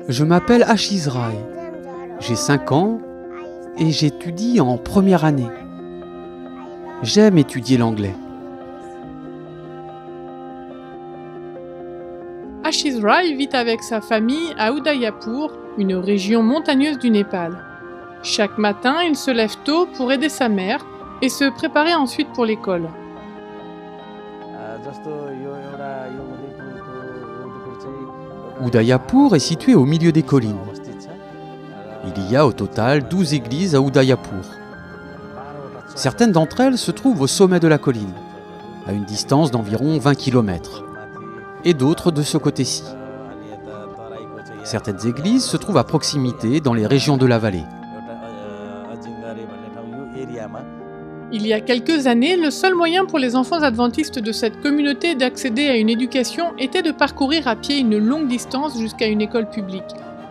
Je m'appelle Ashish Rai. J'ai 5 ans et j'étudie en première année. J'aime étudier l'anglais. Ashish Rai vit avec sa famille à Udaipur, une région montagneuse du Népal. Chaque matin, il se lève tôt pour aider sa mère et se préparer ensuite pour l'école. Udaipur est situé au milieu des collines. Il y a au total 12 églises à Udaipur. Certaines d'entre elles se trouvent au sommet de la colline, à une distance d'environ 20 km, et d'autres de ce côté-ci. Certaines églises se trouvent à proximité dans les régions de la vallée. Il y a quelques années, le seul moyen pour les enfants adventistes de cette communauté d'accéder à une éducation était de parcourir à pied une longue distance jusqu'à une école publique.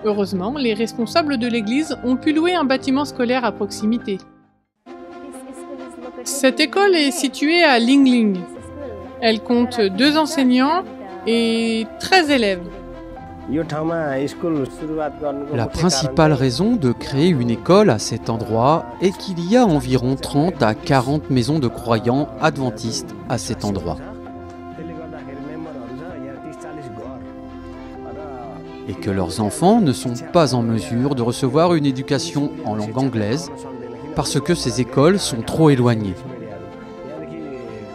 Heureusement, les responsables de l'église ont pu louer un bâtiment scolaire à proximité. Cette école est située à Lingling. Elle compte 2 enseignants et 13 élèves. La principale raison de créer une école à cet endroit est qu'il y a environ 30 à 40 maisons de croyants adventistes à cet endroit. Et que leurs enfants ne sont pas en mesure de recevoir une éducation en langue anglaise parce que ces écoles sont trop éloignées.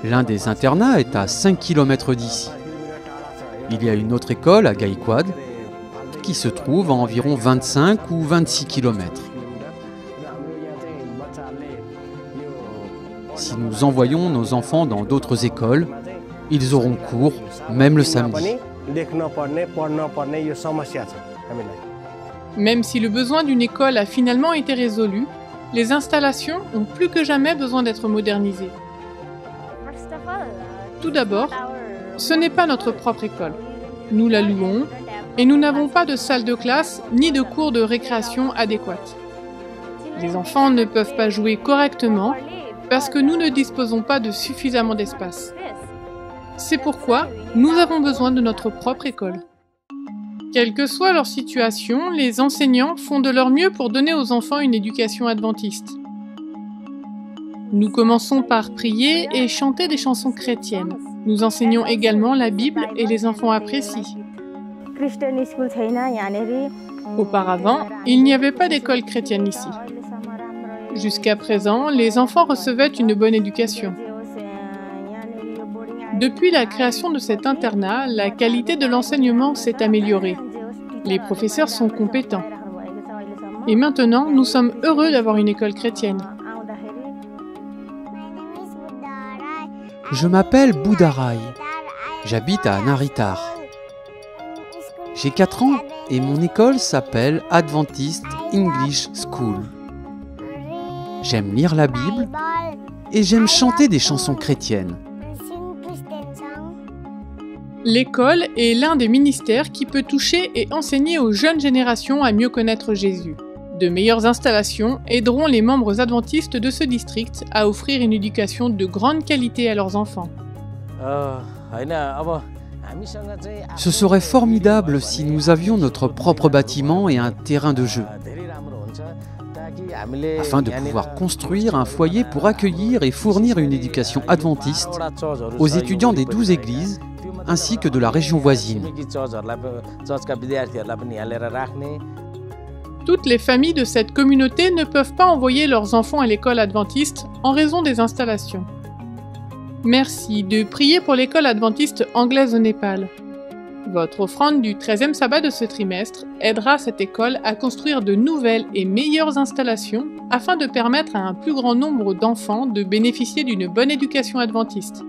L'un des internats est à 5 km d'ici. Il y a une autre école à Gaikwad qui se trouve à environ 25 ou 26 km. Si nous envoyons nos enfants dans d'autres écoles, ils auront cours même le samedi. Même si le besoin d'une école a finalement été résolu, les installations ont plus que jamais besoin d'être modernisées. Tout d'abord, ce n'est pas notre propre école. Nous la louons et nous n'avons pas de salle de classe ni de cours de récréation adéquates. Les enfants ne peuvent pas jouer correctement parce que nous ne disposons pas de suffisamment d'espace. C'est pourquoi nous avons besoin de notre propre école. Quelle que soit leur situation, les enseignants font de leur mieux pour donner aux enfants une éducation adventiste. Nous commençons par prier et chanter des chansons chrétiennes. Nous enseignons également la Bible et les enfants apprécient. Auparavant, il n'y avait pas d'école chrétienne ici. Jusqu'à présent, les enfants recevaient une bonne éducation. Depuis la création de cet internat, la qualité de l'enseignement s'est améliorée. Les professeurs sont compétents. Et maintenant, nous sommes heureux d'avoir une école chrétienne. Je m'appelle Buddha-Rai. J'habite à Naritar. J'ai 4 ans et mon école s'appelle Adventist English School. J'aime lire la Bible et j'aime chanter des chansons chrétiennes. L'école est l'un des ministères qui peut toucher et enseigner aux jeunes générations à mieux connaître Jésus. De meilleures installations aideront les membres adventistes de ce district à offrir une éducation de grande qualité à leurs enfants. Ce serait formidable si nous avions notre propre bâtiment et un terrain de jeu, afin de pouvoir construire un foyer pour accueillir et fournir une éducation adventiste aux étudiants des 12 églises ainsi que de la région voisine. Toutes les familles de cette communauté ne peuvent pas envoyer leurs enfants à l'école adventiste en raison des installations. Merci de prier pour l'école adventiste anglaise au Népal. Votre offrande du 13e sabbat de ce trimestre aidera cette école à construire de nouvelles et meilleures installations afin de permettre à un plus grand nombre d'enfants de bénéficier d'une bonne éducation adventiste.